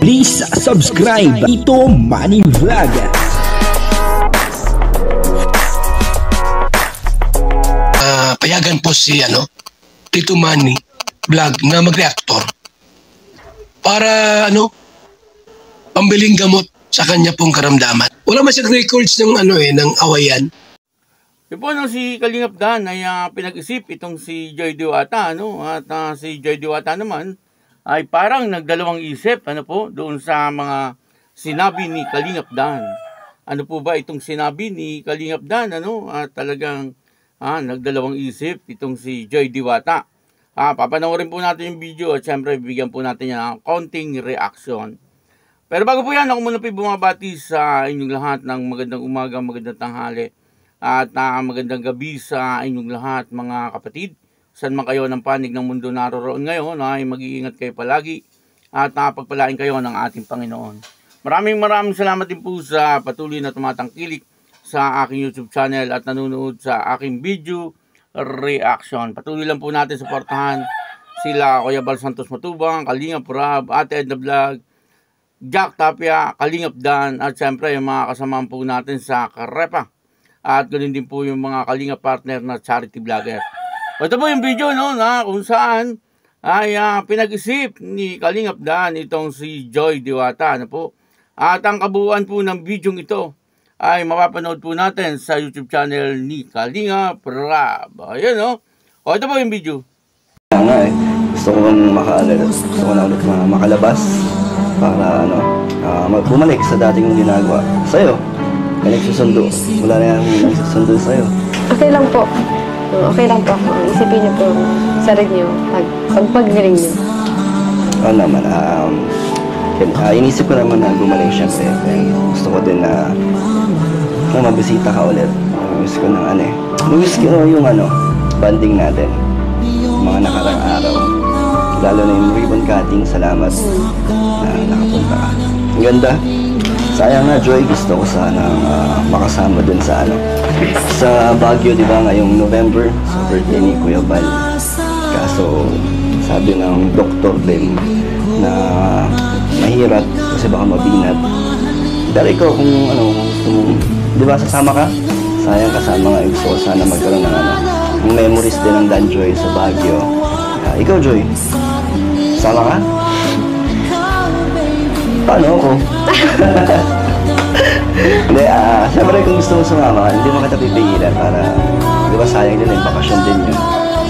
Please subscribe Tito Manny Vlog. Payagan po si Tito Manny Vlog na mag-reactor para pambiling gamot sa kanya pong karamdaman. Wala man siyang records ng ng awayan. Si Kalingap Dan ay pinag-isip itong si Joy Diwata, at si Joy Diwata naman ay parang nagdalawang isip doon sa mga sinabi ni Kalingap Dan. Ano po ba itong sinabi ni Kalingap Dan? At talagang nagdalawang isip itong si Joy Diwata. Papanoorin po natin yung video at syempre bibigyan po natin yan ng konting reaction. Pero bago po yan, ako muna po bumabati sa inyong lahat ng magandang umaga, magandang tanghali at magandang gabi sa inyong lahat mga kapatid. Saan man kayo ng panig ng mundo naroroon ngayon ay mag-iingat kayo palagi at napagpalain kayo ng ating Panginoon. Maraming salamat din po sa patuloy na tumatangkilik sa aking YouTube channel at nanonood sa aking video reaction. Patuloy lang po natin suportahan sila Kuya Bal Santos Matubang, Kalingap Rab, Ate Edna Vlog, Jack Tapia, Kalingap Dan at syempre yung mga kasamahan po natin sa Karepa. At ganoon din po yung mga Kalingap partner na charity vlogger. Ito po yung video na kung saan ay pinag-isip ni Kalingap Dan itong si Joy Diwata. At ang kabuuan po ng video ito ay mapapanood po natin sa YouTube channel ni Kalingap Rab. Ayan ito po yung video. Gusto ko gusto ko na ulit makalabas para bumalik sa dating yung ginagawa. Sa'yo, may nagsusundo. Wala na yung nagsusundo sa'yo. Okay lang po. Okay lang po. Isipin niyo po sarili niyo. Pagpagaling niyo. Oo naman. Inisip ko naman na gumaling siyempre. Gusto ko din na mabisita ka ulit. Miss ko ng miss ko yung banding natin. Mga nakarang araw. Lalo na yung ribbon cutting. Salamat na nakapunta ka. Ang ganda. Sayang na, Joy, gusto ko sana makasama dun sa sa Baguio, di ba, ngayong November, sa birthday ni Kuya Bal. Kaso, sabi ng doktor din na mahirap kasi baka mabinat. Pero ikaw, kung gusto mo, di ba, sasama ka? Sayang kasama nga, gusto ko sana magkaroon ng yung memories din ng Dan Joy sa Baguio. Ikaw, Joy, sasama ka? Paano ako? Hindi, siyempre kung gusto mo sumama, hindi mo kita pipigilan para, di ba sayang din bakasyon din yun.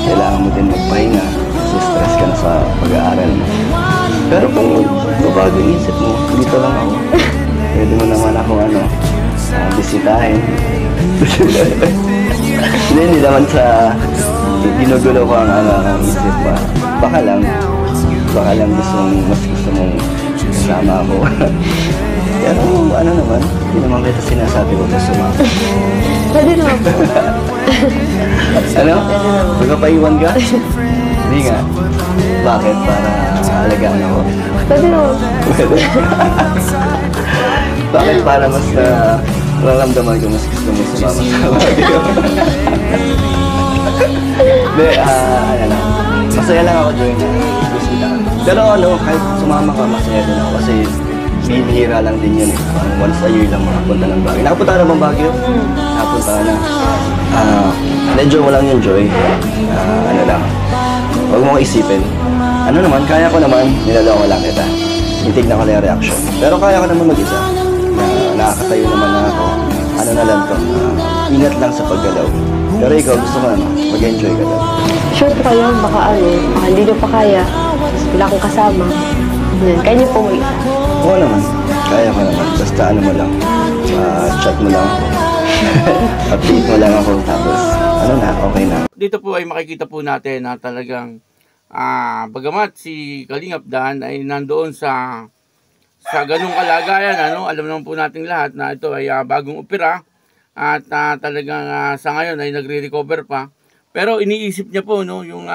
Kailangan mo din magpahinga kasi stress ka na sa pag-aaral mo. Pero kung babago yung isip mo, dito lang ako. Pwede mo naman ako bisitahin. Hindi naman sa ginugulo ko ang isip pa. Baka lang mas gusto mong kasama ako. Pero naman, hindi naman kita sinasabi ko sa sumama. Pwede naman po. Magpapaiwan ka? Hindi nga. Bakit? Para alagaan ako? Pwede naman. Pwede. Bakit? Para mas nararamdaman ko mas gusto mo sumama sa Baguio. Hindi, masaya lang ako doon. Pero kahit sumama ka, masaya din ako kasi bihira lang din yun. Once a year lang makapunta ng Baguio. Nakapunta ka na bang Baguio? Nakapunta ka na. Medyo mo lang yung Joy. Lang. Huwag mo isipin. Kaya ko naman, nilaloko lang kita. Itignan ko lang yung reaction. Pero kaya ko naman mag-isa. Nakakatayo naman na ako. Na lang to. Ingat lang sa paggalaw. Pero ikaw, gusto mo mag-enjoy ka lang. Sure po kayo, baka hindi nyo pa kaya. Wala akong kasama. Kaya niyo po mag-isa. Oo naman. Kaya ko naman. Basta mo lang. Chat mo lang ako. Update mo lang ako. Tapos, okay na. Dito po ay makikita po natin na talagang bagamat si Kalingap Dan ay nandoon sa ganung kalagayan, alam naman po nating lahat na ito ay bagong opera at talagang sa ngayon ay nagre-recover pa. Pero iniisip niya po yung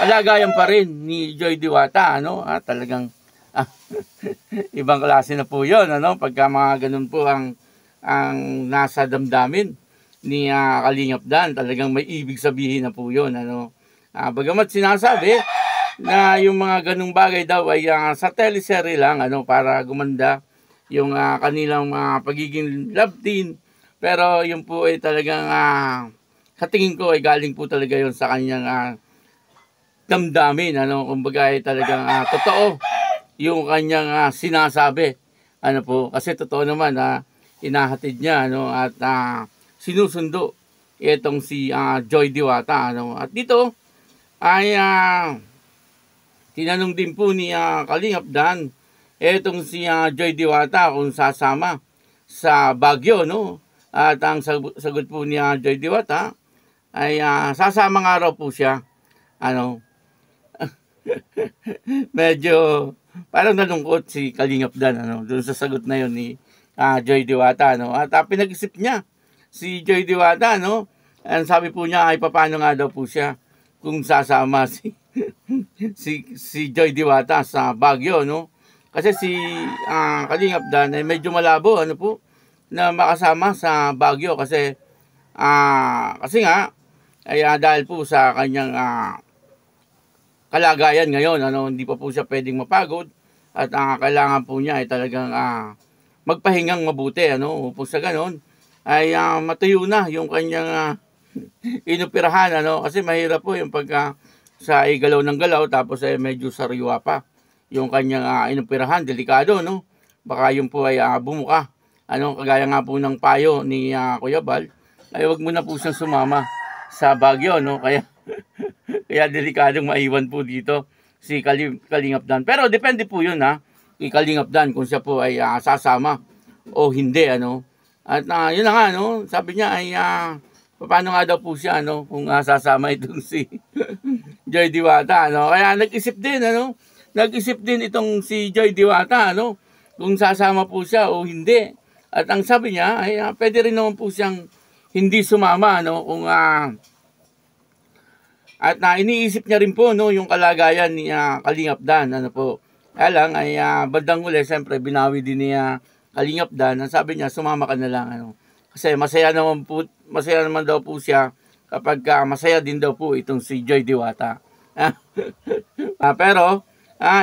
kalagayan pa rin ni Joy Diwata, talagang ibang klase na po 'yon, pagka mga ganun po ang nasa damdamin ni Kalingap Dan, talagang may ibig sabihin na po 'yon, bagamat sinasabi na yung mga ganung bagay daw ay sa teleserye lang, para gumanda yung kanilang pagiging love team. Pero yun po ay talagang sa tingin ko ay galing po talaga yun sa kanyang damdamin, kumbaga ay talagang totoo yung kanyang sinasabi, kasi totoo naman inahatid niya, at sinusundo itong si Joy Diwata, at dito ay tinanong din po ni Kalingap Dan itong si Joy Diwata kung sasama sa Baguio, at ang sagot po ni Joy Diwata ay sasama nga raw po siya. Medyo parang nalungkot si Kalingap Dan doon sa sagot na yun ni Joy Diwata, at pinag-isip niya si Joy Diwata, ang sabi po niya ay paano nga daw po siya kung sasama si Joy Diwata sa Baguio, kasi si Kalingap Dan ay medyo malabo po na makasama sa Baguio kasi nga ay dahil po sa kanyang kalagayan ngayon, hindi pa po siya pwedeng mapagod, at kailangan po niya ay talagang magpahingang mabuti, upang sa ganon ay matuyo na yung kanyang inoperahan, kasi mahirap po yung pagka sa galaw ng galaw tapos ay medyo sariwa pa yung kanyang inoperahan, delikado, baka yung po ay bumuka, kagaya nga po ng payo ni Kuya Bal, ay wag mo na po siyang sumama sa Baguio, kaya delikadong maiwan po dito si Kalingap Dan. Pero depende po yun kay Kalingap Dan kung siya po ay sasama o hindi, at yun na nga, sabi niya ay paano nga daw po siya kung sasama itong si Joy Diwata, kaya nag-isip din itong si Joy Diwata, kung sasama po siya o hindi. At ang sabi niya ay pwede rin naman po siyang hindi sumama, kung at iniisip niya rin po yung kalagayan ni Kalingap Dan, po. Kaya lang ay bandang huli, siyempre binawi din ni Kalingap Dan. Ang sabi niya, sumama ka na lang, kasi masaya naman daw po siya kapag masaya din daw po itong si Joy Diwata. Pero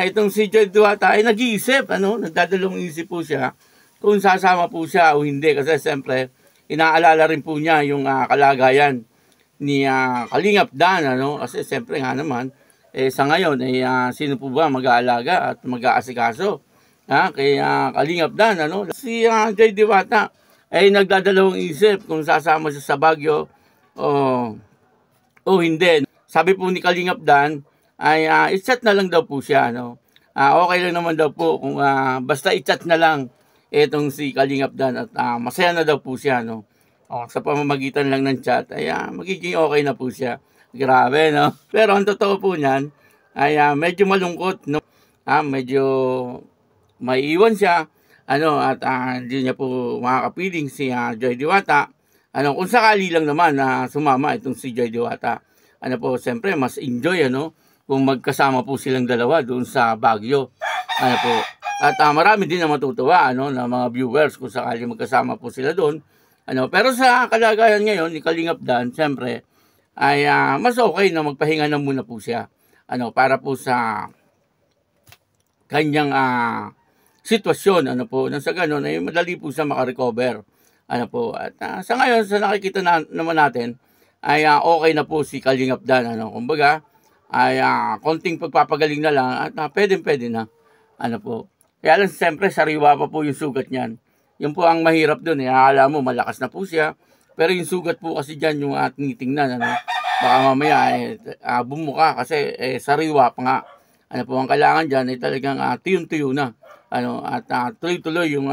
itong si Joy Diwata ay nag-iisip, nagdadalawang isip po siya kung sasama po siya o hindi, kasi siyempre inaalala rin po niya yung kalagayan ni Kalingap Dan, kasi siyempre nga naman sa ngayon sino po ba mag-aalaga at mag-aasikaso kay Kalingap Dan, si Joy Diwata ay nagdadalawang isip kung sasama siya sa Baguio o hindi. Sabi po ni Kalingap Dan ay i-chat na lang daw po siya, okay lang naman daw po kung basta i-chat na lang itong si Kalingap Dan, at masaya na daw po siya, sa pamamagitan lang ng chat ay magiging okay na po siya. Grabe, pero ang totoo po niyan ay medyo malungkot, medyo maiiwan siya, at hindi niya po makakapiling si Joy Diwata, kung sakali lang naman na sumama itong si Joy Diwata, po, siyempre mas enjoy, kung magkasama po silang dalawa doon sa Baguio, po. At marami din na matutuwa, na mga viewers kung sakali magkasama po sila doon, pero sa kalagayan ngayon ni Kalingap Dan, siyempre ay mas okay na magpahinga na muna po siya, para po sa kanyang sitwasyon, po, nang sa ganun ay madali po siya makarecover, po. At sa ngayon, sa nakikita naman natin ay okay na po si Kalingap Dan, kumbaga ay konting pagpapagaling na lang at pwede na, po. Kaya lang siyempre sariwa pa po yung sugat niyan. Yun po ang mahirap doon, akala mo malakas na po siya, pero yung sugat po kasi dyan yung tinitingnan, baka mamaya bumuka kasi sariwa pa nga, po. Ang kailangan dyan ay talagang tuyong-tuyo na, at tuloy-tuloy yung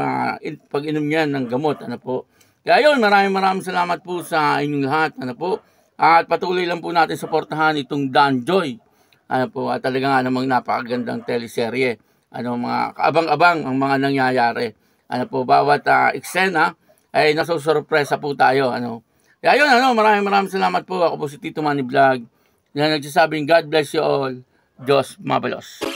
pag-inom niya ng gamot, po. Kaya yun, maraming salamat po sa inyong lahat, po. At patuloy lang po natin suportahan itong Dan Joy, po. At talaga nga namang napakagandang teleserye, mga kaabang-abang ang mga nangyayari, po. Bawat eksena ay nasusurpresa po tayo, Kaya yun, maraming salamat po. Ako po si Tito Manny Vlog, na nagsasabing God bless you all. Diyos mabalos.